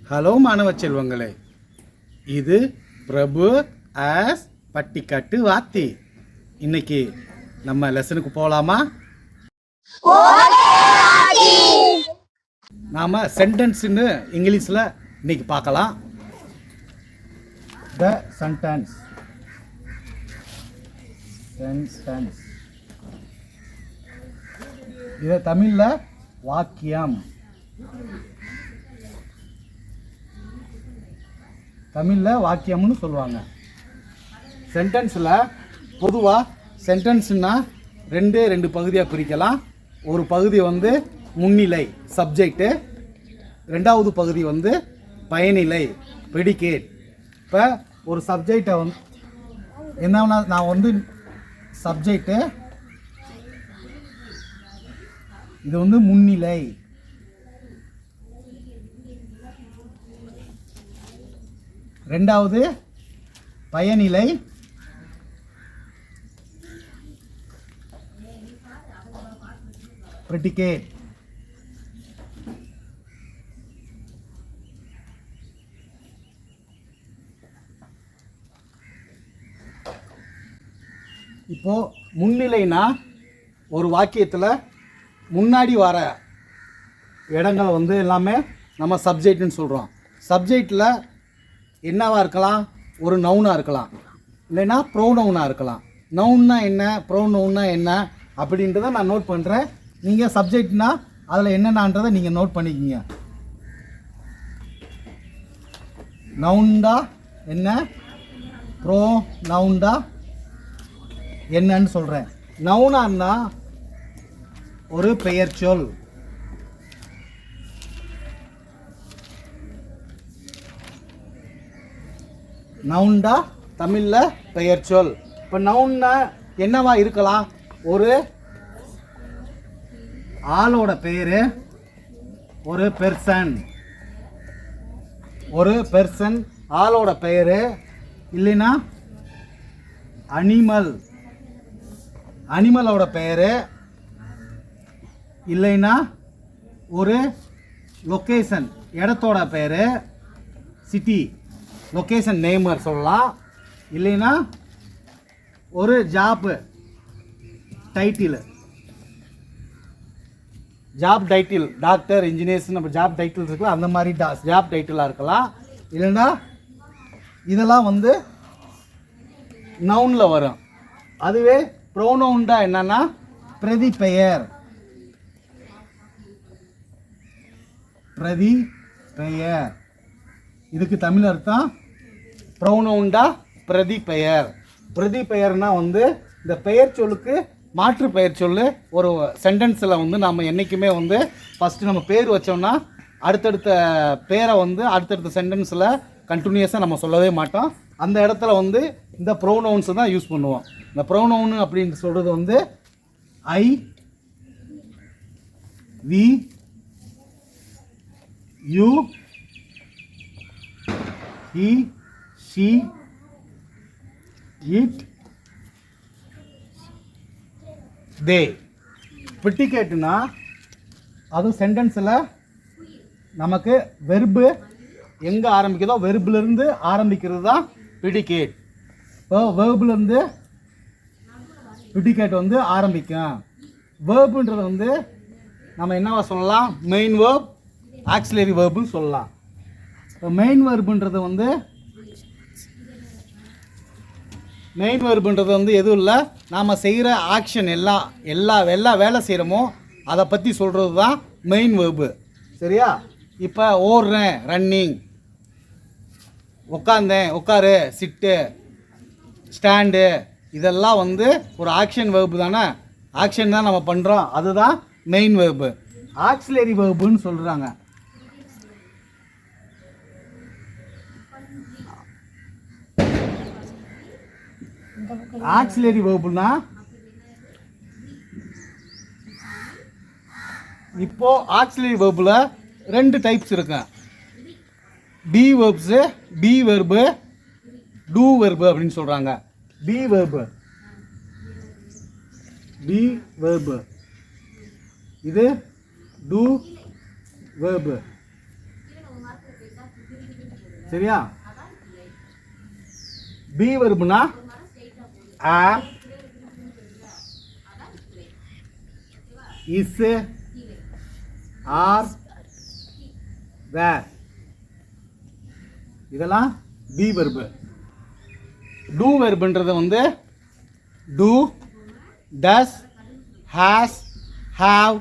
Hello மாணவ செல்வங்களே, இது பிரபு ஆஸ் பட்டிக்காட்டு வாத்தி. இன்னைக்கு நம்ம லெசனுக்கு போகலாமா? நாம சென்டென்ஸ்னு இங்கிலீஷில் இன்னைக்கு பார்க்கலாம். த சென்டென்ஸ் இது தமிழில் வாக்கியம். தமிழில் வாக்கியம்னு சொல்லுவாங்க. சென்டென்ஸில் பொதுவாக சென்டென்ஸ்னால் ரெண்டு பகுதியாக பிரிக்கலாம். ஒரு பகுதி வந்து முன்னிலை சப்ஜெக்டு, ரெண்டாவது பகுதி வந்து பயனிலை ப்ரெடிகேட். இப்போ ஒரு சப்ஜெக்டை வந்து என்னன்னா, நான் வந்து சப்ஜெக்டு, இது வந்து முன்னிலை, ரெண்டாவது பயனிலை, ப்ரெடிகேட். இப்போ முன்னிலைனா ஒரு வாக்கியத்தில் முன்னாடி வர இடங்களை வந்து எல்லாமே நம்ம சப்ஜெக்ட்னு சொல்கிறோம். சப்ஜெக்டில் என்னவாக இருக்கலாம்? ஒரு நவுனாக இருக்கலாம், இல்லைன்னா ப்ரோனவுனாக இருக்கலாம். நவுன்னா என்ன, ப்ரோனவுன்னா என்ன அப்படின்றத நான் நோட் பண்ணுறேன். நீங்கள் சப்ஜெக்ட்னா அதில் என்னென்னன்றதை நீங்கள் நோட் பண்ணிக்கிங்க. நவுண்டா என்ன, ப்ரோ நவுண்டா என்னன்னு சொல்கிறேன். நவுனான்னா ஒரு பெயர் சொல். நவுண்டா தமிழில் பெயர் சொல். இப்போ நவுன்னா என்னவா இருக்கலாம்? ஒரு ஆளோட பெயர், ஒரு பெர்சன் ஆளோட பெயர், இல்லைன்னா அனிமலோட பெயர், இல்லைன்னா ஒரு லொக்கேஷன் இடத்தோட பெயர், சிட்டி லொக்கேஷன் நேமர் சொல்லலாம், இல்லைன்னா ஒரு ஜாப் டைட்டில், டாக்டர், இன்ஜினியர்ஸ் நம்ம ஜாப் டைட்டில் இருக்கலாம், அந்த மாதிரி ஜாப் டைட்டிலாக இருக்கலாம். இல்லைன்னா இதெல்லாம் வந்து நவுனில் வரும். அதுவே ப்ரோனவுண்டா என்னன்னா பிரதி பெயர். இதுக்கு தமிழ் அர்த்தம் ப்ரோனவுண்டா பிரதி பெயர். பிரதி பெயர்னா வந்து இந்த பெயர் சொல்லுக்கு மாற்று பெயர் சொல்லு. ஒரு சென்டென்ஸில் வந்து நம்ம என்றைக்குமே வந்து ஃபஸ்ட்டு நம்ம பேர் வச்சோம்னா அடுத்தடுத்த பேரை வந்து அடுத்தடுத்த சென்டென்ஸில் கண்டினியூஸாக நம்ம சொல்லவே மாட்டோம். அந்த இடத்துல வந்து இந்த ப்ரோனவுன்ஸை தான் யூஸ் பண்ணுவோம். இந்த ப்ரோனவுன் அப்படின்னு சொல்கிறது வந்து I, we, you, he, she, it, they. ப்ரெடிகேட்னா அது சென்டென்ஸில் நமக்கு வெர்பு எங்கே ஆரம்பிக்குதோ வெர்பிலிருந்து ஆரம்பிக்கிறது தான் ப்ரெடிகேட். இப்போ வேர்பிலேருந்து ப்ரெடிகேட் வந்து ஆரம்பிக்கும். வேர்புன்றது வந்து நம்ம என்னவா சொல்லலாம்? மெயின் வேர்ப், ஆக்சிலரி வேர்புன்னு சொல்லலாம். இப்போ மெயின் வேர்புன்றது வந்து எதுவும் இல்லை, நாம் செய்கிற ஆக்ஷன் எல்லா வேலை செய்கிறோமோ அதை பற்றி சொல்கிறது தான் மெயின் வேர்பு. சரியா? இப்போ ஓடுறேன், ரன்னிங், உட்காரு, சிட்டு, ஸ்டாண்டு, இதெல்லாம் வந்து ஒரு ஆக்ஷன் வேர்பு தானே. ஆக்ஷன் தான் நம்ம பண்ணுறோம், அதுதான் மெயின் வேர்பு. ஆக்சிலரி வேர்புன்னு சொல்கிறாங்க. ஆக்சிலரி வேர்புனா இப்போ ஆக்சிலரி வேர்பில் ரெண்டு டைப்ஸ் இருக்கு. பி வெர்பு, டூ வெர்பு அப்படின்னு சொல்கிறாங்க. பி வெர்பு இது டூ verb. சரியா? பி வெர்புனா am, is, are, were. இதெல்லாம் பி வெர்பு. டூ வெர்புன்றது வந்து do, does, has, have,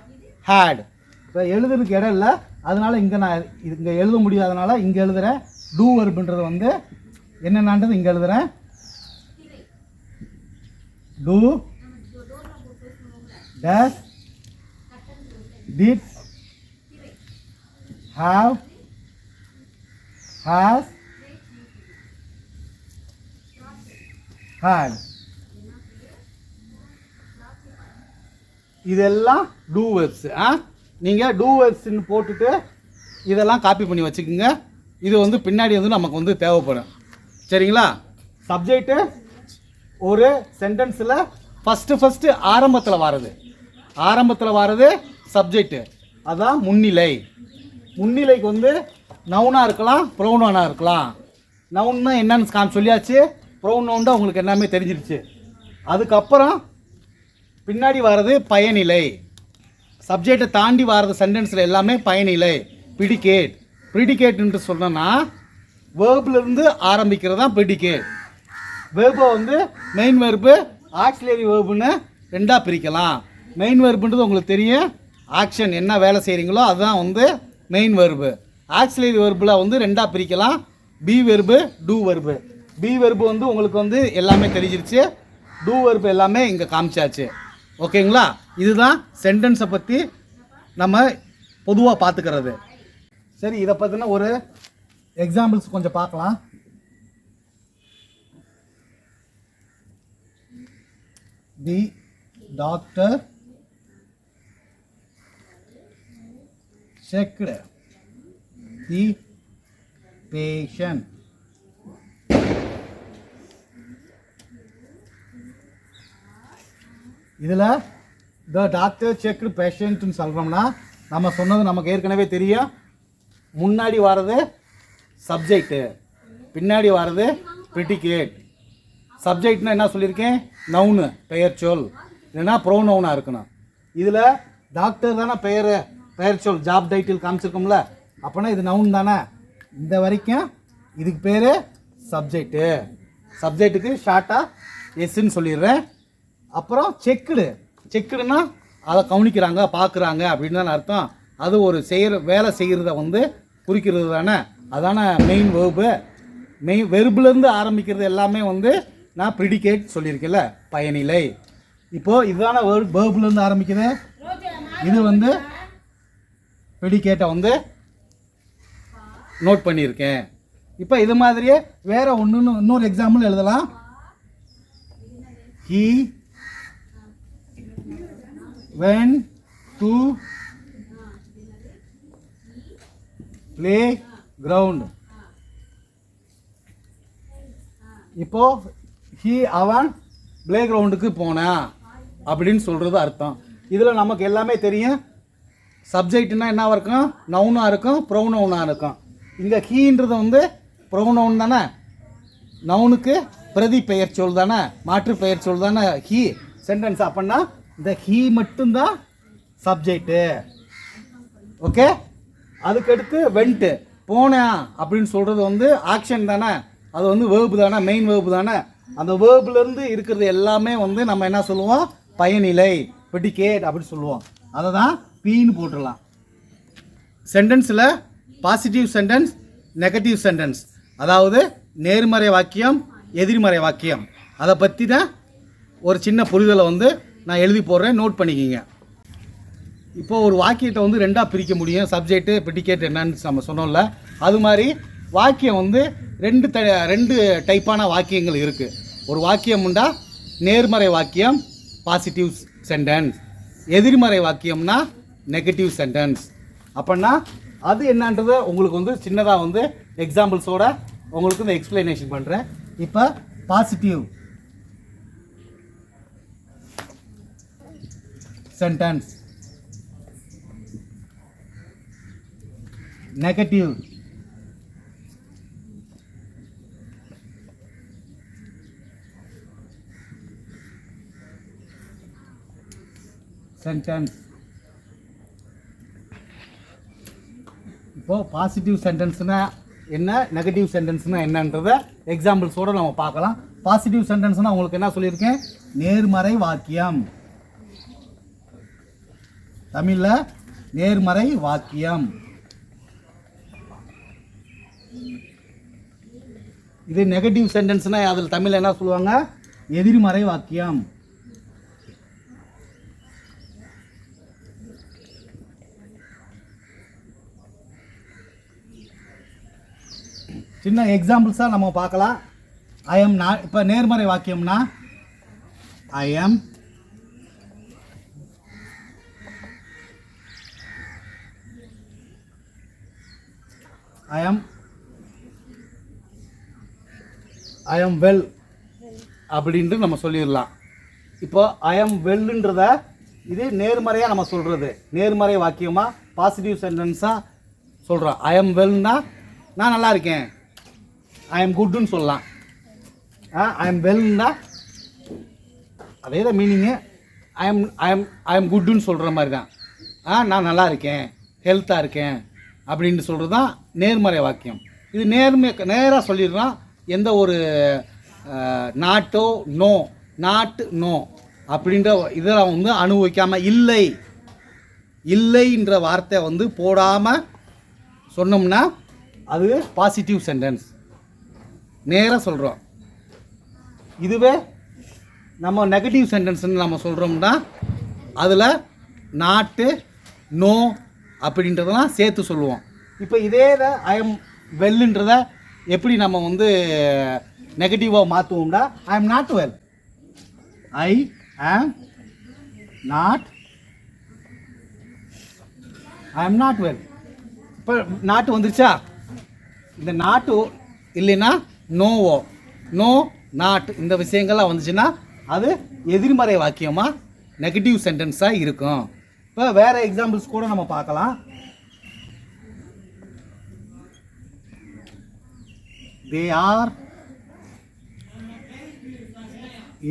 had. இப்போ எழுதுறதுக்கு இடம் இல்லை, அதனால இங்கே நான் இங்கே எழுத முடியாதனால இங்கே எழுதுகிறேன். டூ வெர்புன்றது வந்து என்னென்னது இங்கே எழுதுகிறேன். do, does, did, have, has, had. இதெல்லாம் டூ வெர்ப்ஸ். நீங்கள் டூ வெர்ப்ஸ்ன்னு போட்டுட்டு இதெல்லாம் காப்பி பண்ணி வச்சுக்கோங்க. இது வந்து பின்னாடி வந்து நமக்கு வந்து தேவைப்படும். சரிங்களா? சப்ஜெக்ட்டு ஒரு சென்டென்ஸில் ஃபஸ்ட்டு ஆரம்பத்தில் வர்றது சப்ஜெக்ட்டு. அதுதான் முன்னிலை. முன்னிலைக்கு வந்து நவுனாக இருக்கலாம், ப்ரௌனவுனாக இருக்கலாம். நவுன்னா என்னன்னு சொல்லியாச்சு, ப்ரௌனவுன்னா உங்களுக்கு எல்லாமே தெரிஞ்சிருச்சு. அதுக்கப்புறம் பின்னாடி வர்றது பயனிலை. சப்ஜெக்டை தாண்டி வர்றது சென்டென்ஸில் எல்லாமே பயனிலை. ப்ரிடிகேட்ன்ட்டு சொன்னோன்னா வேர்ப்லேருந்து ஆரம்பிக்கிறது தான் ப்ரிடிகேட். வேர்பை வந்து மெயின் வெர்பு, ஆக்சிலரி வேர்புன்னு ரெண்டாக பிரிக்கலாம். மெயின் வெர்புன்றது உங்களுக்கு தெரியும், ஆக்ஷன் என்ன வேலை செய்கிறீங்களோ அதுதான் வந்து மெயின் வெர்பு. ஆக்சிலரி வெர்பில் வந்து ரெண்டாக பிரிக்கலாம், be verb, do verb. Be verb வந்து உங்களுக்கு வந்து எல்லாமே தெரிஞ்சிருச்சு, டூ வெர்பு எல்லாமே இங்கே காமிச்சாச்சு. ஓகேங்களா? இதுதான் சென்டென்ஸை பற்றி நம்ம பொதுவாக பார்த்துக்கிறது. சரி, இதை பற்றின ஒரு எக்ஸாம்பிள்ஸ் கொஞ்சம் பார்க்கலாம். The doctor checked the patient. இதில் the doctor checked patientன்னு சொல்கிறோம்னா நம்ம சொன்னது நமக்கு ஏற்கனவே தெரியும். முன்னாடி வர்றது சப்ஜெக்ட்டு, பின்னாடி வர்றது ப்ரிடிகேட். சப்ஜெக்ட்னா என்ன சொல்லியிருக்கேன், நவுனு பெயர் சொல், இல்லைன்னா ப்ரோனவுனாக இருக்கணும். இதில் டாக்டர் தானே பெயர் சொல், ஜாப் டைட்டில் காமிச்சிருக்கோம்ல, அப்போனா இது நவுன் தானே. இந்த வரைக்கும் இதுக்கு பேர் சப்ஜெக்ட்டு. சப்ஜெக்ட்டுக்கு ஷார்ட்டாக எஸ்ன்னு சொல்லிடுறேன். அப்புறம் செக்குடுன்னா அதை கவனிக்கிறாங்க, பார்க்குறாங்க அப்படின்னு தானே அர்த்தம். அது ஒரு வேலை செய்கிறத வந்து குறிக்கிறது தானே, அதான மெயின் வேர்பு. வெர்புலேருந்து ஆரம்பிக்கிறது எல்லாமே வந்து நான் ப்ரிடிகேட் சொல்லியிருக்கேன்ல, பயனிலை. இப்போது இதுதான வேர்புலேருந்து ஆரம்பிக்குது, இது வந்து ப்ரிடிகேட்டை வந்து நோட் பண்ணியிருக்கேன். இப்போ இது மாதிரியே வேறு இன்னொரு எக்ஸாம்பிள் எழுதலாம். He went to playground. இப்போ அவன் பிளே கிரவுண்டுக்கு போனான் அப்படின்னு சொல்கிறது அர்த்தம். இதில் நமக்கு எல்லாமே தெரியும், சப்ஜெக்ட்னா என்னவாக இருக்கும், நவுனாக இருக்கும், ப்ரௌனவுனாக இருக்கும். இங்கே ஹீன்றது வந்து ப்ரௌனவுன் தானே, நவுனுக்கு பிரதி பெயர் சொல் தானே, மாற்று பெயர் சொல் தானே ஹீ சென்டென்ஸ். அப்படின்னா இந்த ஹீ மட்டும்தான் சப்ஜெக்டு. ஓகே, அதுக்கடுத்து வெண்ட்டு போனேன் அப்படின்னு சொல்கிறது வந்து ஆக்ஷன் தானே, அது வந்து வேர்பு தானே, மெயின் வேர்பு தானே. அந்த வேர்புலேருந்து இருக்கிறது எல்லாமே வந்து நம்ம என்ன சொல்லுவோம், பயனிலை, ப்ரிடிகேட் அப்படின்னு சொல்லுவோம். அதை தான் பீன்னு போட்டுடலாம். சென்டென்ஸில் பாசிட்டிவ் சென்டென்ஸ், நெகட்டிவ் சென்டென்ஸ், அதாவது நேர்மறை வாக்கியம், எதிர்மறை வாக்கியம், அதை பற்றி தான் ஒரு சின்ன புரிதலை வந்து நான் எழுதி போடுறேன், நோட் பண்ணிக்கிங்க. இப்போது ஒரு வாக்கியத்தை வந்து ரெண்டாக பிரிக்க முடியும், சப்ஜெக்ட்டு ப்ரிடிகேட் என்னன்னு நம்ம சொன்னோம்ல, அது மாதிரி வாக்கியம் வந்து ரெண்டு டைப்பான வாக்கியங்கள் இருக்குது. ஒரு வாக்கியம் உண்டா நேர்மறை வாக்கியம், பாசிட்டிவ் சென்டென்ஸ், எதிர்மறை வாக்கியம்னா நெகட்டிவ் சென்டென்ஸ். அப்படின்னா அது என்னன்றதை உங்களுக்கு வந்து சின்னதாக வந்து எக்ஸாம்பிள்ஸோட உங்களுக்கு இந்த எக்ஸ்பிளனேஷன் பண்ணுறேன். இப்போ பாசிட்டிவ் சென்டென்ஸ், நெகட்டிவ் சென்டென்ஸ். இப்போது பாசிட்டிவ் சென்டென்ஸ்னால் என்ன, நெகட்டிவ் சென்டென்ஸ்னால் என்னன்றதை எக்ஸாம்பிள்ஸோடு நம்ம பார்க்கலாம். பாசிட்டிவ் சென்டென்ஸ்னால் உங்களுக்கு என்ன சொல்லியிருக்கேன், நேர்மறை வாக்கியம். தமிழில் நேர்மறை வாக்கியம். இது நெகட்டிவ் சென்டென்ஸ்னால் அதில் தமிழில் என்ன சொல்லுவாங்க, எதிர்மறை வாக்கியம். சின்ன எக்ஸாம்பிள்ஸாக நம்ம பார்க்கலாம். ஐ எம் நாட். இப்போ நேர்மறை வாக்கியம்னா ஐ எம் வெல் அப்படின்ட்டு நம்ம சொல்லிடலாம். இப்போ ஐ எம் வெல்லுன்றத இது நேர்மறையாக நம்ம சொல்கிறது, நேர்மறை வாக்கியமாக பாசிட்டிவ் சென்டென்ஸாக சொல்கிறோம். ஐ எம் வெல்னா நான் நல்லா இருக்கேன், ஐ எம் குட்டுன்னு சொல்லலாம். ஐ எம் வெல்னா அதே தான் மீனிங்கு, ஐ எம் குட்டுன்னு சொல்கிற மாதிரி தான். நான் நல்லா இருக்கேன், ஹெல்த்தாக இருக்கேன் அப்படின்னு சொல்கிறது தான் நேர்மறை வாக்கியம். இது நேராக சொல்லிடுறோம். எந்த ஒரு நாட்டோ நோ, நாட்டு நோ அப்படின்ற இதெல்லாம் வந்து அனுபவிக்காமல், இல்லை இல்லைன்ற வார்த்தை வந்து போடாமல் சொன்னோம்னா அது பாசிட்டிவ் சென்டென்ஸ், நேராக சொல்கிறோம். இதுவே நம்ம நெகட்டிவ் சென்டென்ஸ்ன்னு நம்ம சொல்கிறோம்னா அதில் நாட்டு நோ அப்படின்றதெல்லாம் சேர்த்து சொல்லுவோம். இப்போ இதே ஐ எம் வெல்லுன்றதை எப்படி நம்ம வந்து நெகட்டிவாக மாற்றுவோம்னா I am not well, I am not well. இப்போ நாட்டு வந்துருச்சா, இந்த நாட்டு இல்லைன்னா நோவோ, நோ நாட் இந்த விஷயங்கள்லாம் வந்துச்சுன்னா அது எதிர்மறை வாக்கியமாக நெகட்டிவ் சென்டென்ஸாக இருக்கும். இப்போ வேறு எக்ஸாம்பிள்ஸ் கூட நம்ம பார்க்கலாம். they are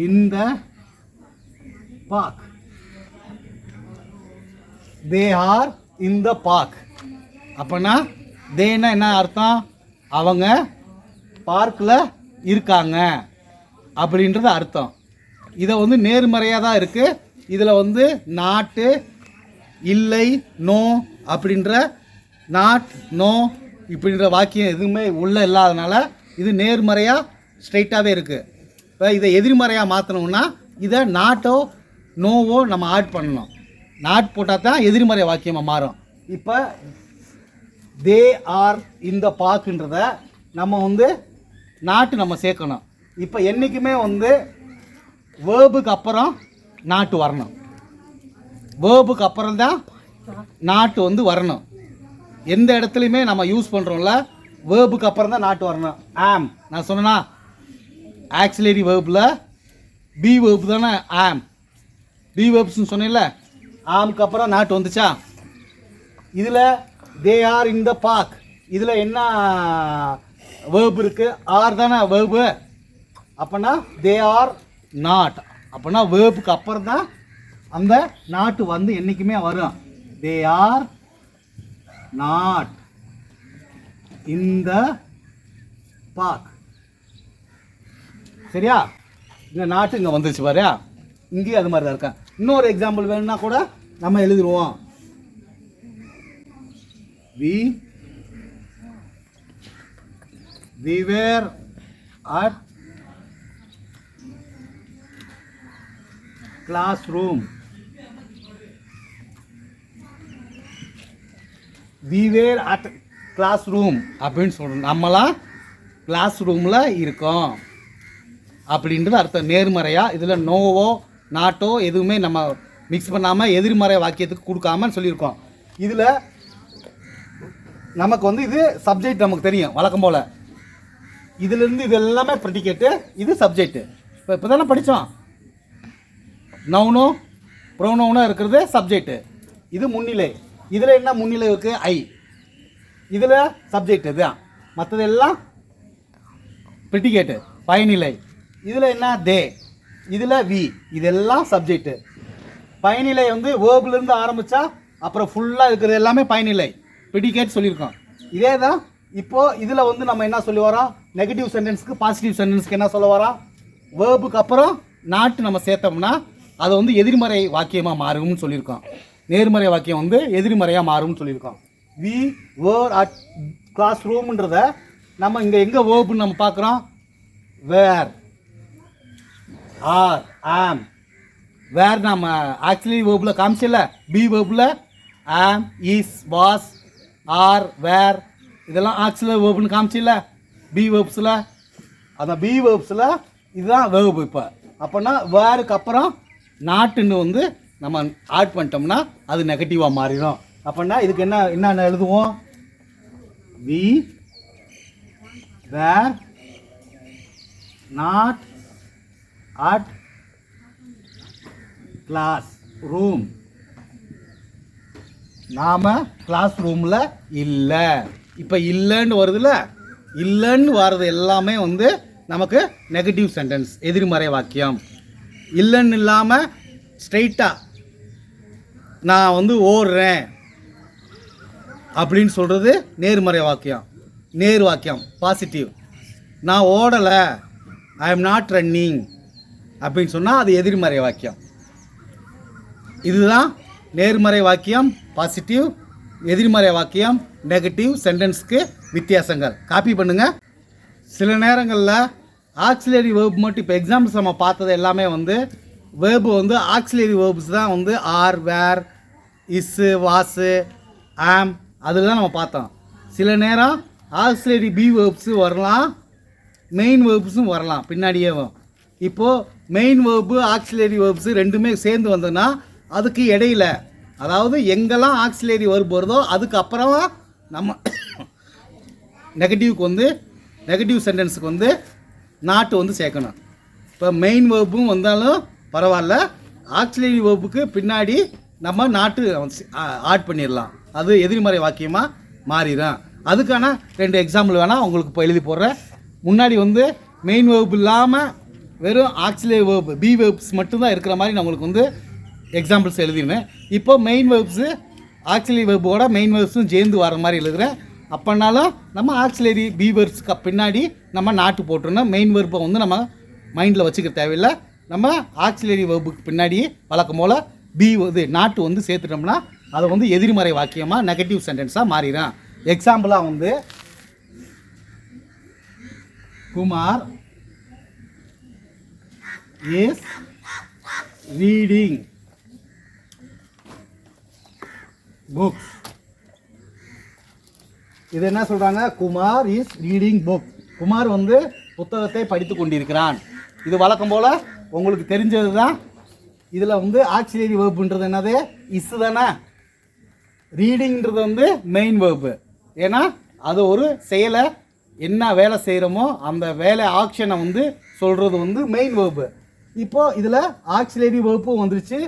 in the park, they are in the park. அப்போனா தேனா என்ன அர்த்தம், அவங்க பார்க்கில் இருக்காங்க அப்படின்றது அர்த்தம். இதை வந்து நேர்மறையாக தான் இருக்குது. இதில் வந்து நாட்டு இல்லை நோ அப்படின்ற நாட் நோ இப்படின்ற வாக்கியம் எதுவுமே உள்ளே இல்லாதனால இது நேர்மறையாக ஸ்ட்ரைட்டாகவே இருக்குது. இப்போ இதை எதிர்மறையாக மாற்றணும்னா இதை நாட்டோ நோவோ நம்ம ஆட் பண்ணணும். நாட் போட்டால் தான் எதிர்மறை வாக்கியமாக மாறும். இப்போ தே ஆர் இந்த பார்க்குன்றத நம்ம வந்து நாட்டு நம்ம சேர்க்கணும். இப்போ என்றைக்குமே வந்து வேர்புக்கு அப்புறம் நாட்டு வரணும், வேர்புக்கு அப்புறம் தான் நாட்டு வந்து வரணும். எந்த இடத்துலையுமே நம்ம யூஸ் பண்ணுறோம்ல வேர்புக்கு அப்புறம் தான் நாட்டு வரணும். ஆம் நான் சொன்னேன்னா ஆக்சிலரி வேர்பில் பி வேர்பு தானே ஆம், பி வேர்ப்ஸ்னு சொன்னேன்ல, ஆமுக்கு அப்புறம் நாட்டு வந்துச்சா. இதில் they are in the park, இதில் என்ன வேர்பு இருக்குது, ஆர் தானே வேர்பு. அப்போனா தே ஆர் நாட், அப்போனா வேர்புக்கு அப்புறம் தான் அந்த நாட்டு வந்து என்றைக்குமே வரும். They are not in the park. சரியா, இங்கே நாட்டு இங்கே வந்துருச்சு பாரு, இங்கேயும் அது மாதிரி தான் இருக்கேன். இன்னொரு எக்ஸாம்பிள் வேணும்னா கூட நம்ம எழுதிடுவோம். we were at classroom, we were at classroom அப்படின்னு சொல்கிறோம். நம்மளாம் கிளாஸ் ரூமில் இருக்கோம் அப்படின்றது அர்த்தம் நேர்மறையாக. இதில் நோவோ நாட்டோ எதுவுமே நம்ம மிக்ஸ் பண்ணாமல் எதிர்மறை வாக்கியத்துக்கு கொடுக்காமன்னு சொல்லியிருக்கோம். இதில் நமக்கு வந்து இது சப்ஜெக்ட் நமக்கு தெரியும் வழக்கம் போல். இதிலேருந்து இது எல்லாமே ப்ரெடிகேட்டு, இது சப்ஜெக்ட்டு. இப்போ தானே படித்தோம், நவுனோ ப்ரோனோனோ இருக்கிறது சப்ஜெக்ட்டு, இது முன்னிலை. இதில் என்ன முன்னிலை இருக்குது, ஐ. இதில் சப்ஜெக்ட் இதுதான், மற்றது எல்லாம் ப்ரெடிகேட்டு பயனிலை. இதில் என்ன தே, இதில் வி, இதெல்லாம் சப்ஜெக்ட்டு. பயனிலை வந்து வேர்ப்லேருந்து ஆரம்பித்தா அப்புறம் ஃபுல்லாக இருக்கிறது எல்லாமே பயனிலை, ப்ரிடிகேட் சொல்லியிருக்கோம். இதே தான் இப்போது இதில் வந்து நம்ம என்ன சொல்லி வரோம், நெகட்டிவ் சென்டென்ஸுக்கு பாசிட்டிவ் சென்டென்ஸ்க்கு என்ன சொல்ல வரோம், வேர்புக்கு அப்புறம் நாட்டு நம்ம சேர்த்தோம்னா அது வந்து எதிர்மறை வாக்கியமாக மாறும்னு சொல்லியிருக்கோம். நேர்மறை வாக்கியம் வந்து எதிர்மறையாக மாறும்னு சொல்லியிருக்கோம். வி வேர் அட் கிளாஸ் ரூம்ன்றத நம்ம இங்கே எங்கே வேர்புன்னு நம்ம பார்க்குறோம், வேர், ஆர், ஆம். வேர் நம்ம ஆக்சுவலி வேர்பில் காமிச்சில்ல, பி வேர்பில் ஆம், இஸ், வாஸ், ஆர், வேர் இதெல்லாம் ஆக்சுவலாக வேர்புன்னு காமிச்சில்ல பி வேர்ப்ஸில். அந்த பி வேர்ப்ஸில் இதுதான் வேர்பு. இப்போ அப்போனா வேருக்கு அப்புறம் நாட்டுன்னு வந்து நம்ம ஆட் பண்ணிட்டோம்னா அது நெகட்டிவாக மாறிடும். அப்படின்னா இதுக்கு என்ன எழுதுவோம், we were not at classroom. நாம் கிளாஸ் ரூமில் இல்லை. இப்போ இல்லைன்னு வருதுல்ல, இல்லைன்னு வர்றது எல்லாமே வந்து நமக்கு நெகட்டிவ் சென்டென்ஸ், எதிர்மறை வாக்கியம். இல்லைன்னு இல்லாமல் ஸ்ட்ரைட்டாக நான் வந்து ஓடுறேன் அப்படின்னு சொல்கிறது நேர்மறை வாக்கியம். நேர் வாக்கியம் பாசிட்டிவ். நான் ஓடலை, ஐ எம் நாட் ரன்னிங் அப்படின்னு சொன்னால் அது எதிர்மறை வாக்கியம். இதுதான் நேர்மறை வாக்கியம் பாசிட்டிவ், எதிர்மறை வாக்கியம் நெகட்டிவ் சென்டென்ஸ்க்கு வித்தியாசங்கள். காப்பி பண்ணுங்கள். சில நேரங்களில் ஆக்சிலரி வேர்ப் மட்டும் இப்போ எக்ஸாம்பிள்ஸ் நம்ம பார்த்தது எல்லாமே வந்து வேர்பு வந்து ஆக்சிலரி வேர்ப்ஸ் தான் வந்து ஆர், வேர், இஸ்ஸு, வாஸு, ஆம் அதெல்லாம் நம்ம பார்த்தோம். சில நேரம் ஆக்சிலரி பி வேர்ப்ஸு வரலாம், மெயின் வேர்ப்ஸும் வரலாம் பின்னாடியே. இப்போது மெயின் வேர்பு ஆக்சிலரி வேர்ப்ஸு ரெண்டுமே சேர்ந்து வந்ததுன்னா அதுக்கு இடையில, அதாவது எங்கெல்லாம் ஆக்சிலரி வேர்ப் வருதோ அதுக்கு அப்புறமா நம்ம நெகட்டிவ்க்கு வந்து நெகட்டிவ் சென்டென்ஸுக்கு வந்து நாட்டு வந்து சேர்க்கணும். இப்போ மெயின் வேர்பும் வந்தாலும் பரவாயில்ல, ஆக்சிலரி வேர்புக்கு பின்னாடி நம்ம நாட்டு ஆட் பண்ணிடலாம், அது எதிர்மறை வாக்கியமாக மாறிடும். அதுக்கான 2 எக்ஸாம்பிள் வேணால் உங்களுக்கு இப்போ எழுதி போடுறேன். முன்னாடி வந்து மெயின் வேர்ப் இல்லாமல் வெறும் ஆக்சிலரி வேர்ப் பி வேர்ப்ஸ் மட்டும்தான் இருக்கிற மாதிரி நான் உங்களுக்கு வந்து எக்ஸாம்பிள்ஸ் எழுதிடுவேன். இப்போ மெயின் வேர்ப்ஸு ஆக்சிலரி வேர்போட மெயின் வேர்ப்ஸும் சேர்ந்து வர மாதிரி எழுதுகிறேன். அப்போனாலும் நம்ம ஆக்சிலரி பி வேர்ப்ஸ்க்கு பின்னாடி நம்ம நாட்டு போட்டுருந்தோம். மெயின் வேர்ப்பை வந்து நம்ம மைண்டில் வச்சுக்க தேவையில்லை. நம்ம ஆக்சிலரி வேர்புக்கு பின்னாடி வழக்கம் போல் பி இது நாட்டு வந்து சேர்த்துட்டோம்னா அதை வந்து எதிர்மறை வாக்கியமாக நெகட்டிவ் சென்டென்ஸாக மாறிடும். எக்ஸாம்பிளாக வந்து குமார் இஸ் ரீடிங் புக்ஸ். இது என்ன சொல்கிறாங்க, Kumar is reading book. Kumar வந்து புத்தகத்தை படித்து கொண்டிருக்கிறான். இது வழக்கம் போல் உங்களுக்கு தெரிஞ்சது தான். இதில் வந்து ஆக்சிலரி வேர்புன்றது என்னது, இஸ் தானே. ரீடிங்கிறது வந்து மெயின் வேர்பு. ஏன்னா அது ஒரு செயலை என்ன வேலை செய்கிறோமோ அந்த வேலை ஆக்ஷனை வந்து சொல்கிறது வந்து மெயின் வேர்பு. இப்போது இதில் ஆக்சிலரி வேர்பும் வந்துருச்சு,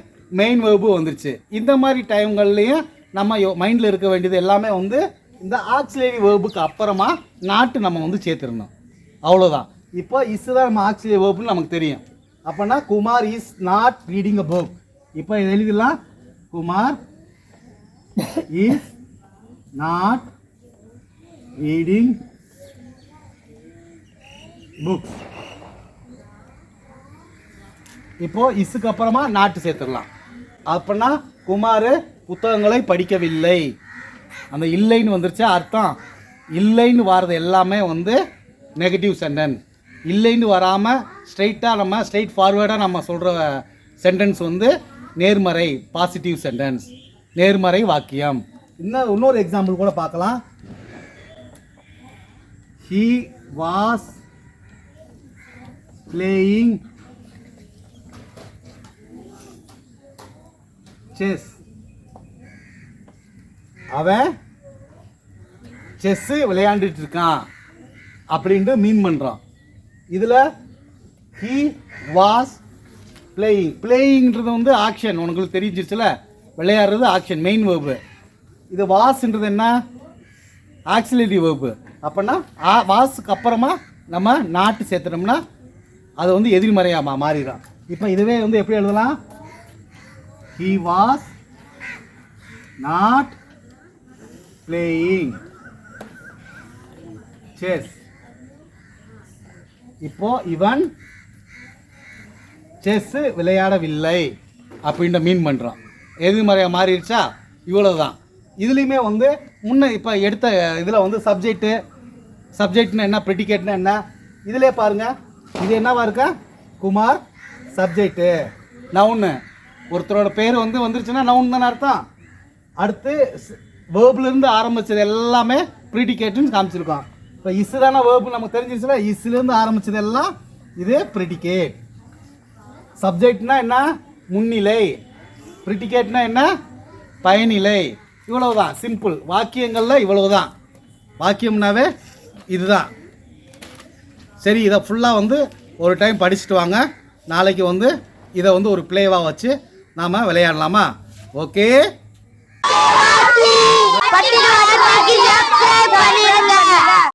மெயின் வேர்பும் வந்துருச்சு. இந்த மாதிரி டைம்கள்லேயும் நம்ம மைண்டில் இருக்க வேண்டியது எல்லாமே வந்து இந்த ஆக்சிலரி வேர்புக்கு அப்புறமா நாட்டு நம்ம வந்து சேர்த்துருந்தோம், அவ்வளோதான். இப்போ இஸ் தான் நம்ம ஆக்சிலரி வேர்புன்னு நமக்கு தெரியும். அப்போனா Kumar is not reading a book. இப்போ இது எழுதிடலாம், Kumar is not reading books. இப்போது இஸ்ஸுக்கு அப்புறமா நாட்டு சேர்த்துடலாம். அப்படின்னா குமார் புத்தகங்களை படிக்கவில்லை. அந்த இல்லைன்னு வந்துருச்சா அர்த்தம். இல்லைன்னு வர்றது எல்லாமே வந்து நெகட்டிவ் சென்டென்ஸ். இல்லைன்னு வராமல் ஸ்ட்ரைட்டாக நம்ம ஸ்ட்ரைட் ஃபார்வேர்டாக நம்ம சொல்கிற சென்டென்ஸ் வந்து நேர்மறை பாசிட்டிவ் சென்டென்ஸ், நேர்மறை வாக்கியம். இன்னொரு எக்ஸாம்பிள் கூட பார்க்கலாம். He was playing chess. அவன் செஸ்ஸு விளையாண்டுட்டு இருக்கான் அப்படின்ட்டு மீன் பண்ணுறான். இதில் ஹீ வாஸ் பிளேயிங். பிளேயிங்கிறது வந்து ஆக்ஷன், உனக்கு தெரிஞ்சிருச்சுல, விளையாடுறது ஆக்ஷன் மெயின் வேர்பு. இது வாஸ்ன்றது என்ன, ஆக்சிலரி வேர்பு. அப்படின்னா வாஸுக்கு அப்புறமா நம்ம நாட்டு சேர்த்துட்டோம்னா அது வந்து எதிர்மறையாக மாறிடும். இப்போ இதுவே வந்து எப்படி எழுதலாம், he was not playing chess. இப்போ இவன் செஸ் விளையாடவில்லை அப்படின்ற மீன் பண்ணுறான். எதிர்மறையாக மாறிடுச்சா? இவ்வளவுதான். இதுலேயுமே வந்து முன்ன இப்போ எடுத்த இதில் வந்து சப்ஜெக்ட்னு என்ன, ப்ரெடிகேட்னா என்ன, இதிலே பாருங்கள். இது என்னவா இருக்கா? குமார் சப்ஜெக்ட்டு. நவுன்னு ஒருத்தரோட பேர் வந்து வந்துருச்சுன்னா நவுன் தானே அர்த்தம். அடுத்து வேர்ப்லேருந்து ஆரம்பித்தது எல்லாமே ப்ரிடிகேட்டுன்னு காமிச்சிருக்கோம். இப்போ இஸ் தானே வேர்பு நமக்கு தெரிஞ்சிச்சுன்னா இஸ்லேருந்து ஆரம்பித்தது எல்லாம் இது ப்ரிடிகேட். சப்ஜெக்ட்னா என்ன? முன்னிலை. ப்ரிடிகேட்னா என்ன? பயனிலை. இவ்வளவுதான். சிம்பிள். வாக்கியங்களில் இவ்வளவுதான். வாக்கியம்னாவே இதுதான். சரி, இதை ஃபுல்லாக வந்து ஒரு டைம் படிச்சுட்டு வாங்க. நாளைக்கு வந்து இதை வந்து ஒரு ப்ளேவாக வச்சு நாம் விளையாடலாமா? ஓகே.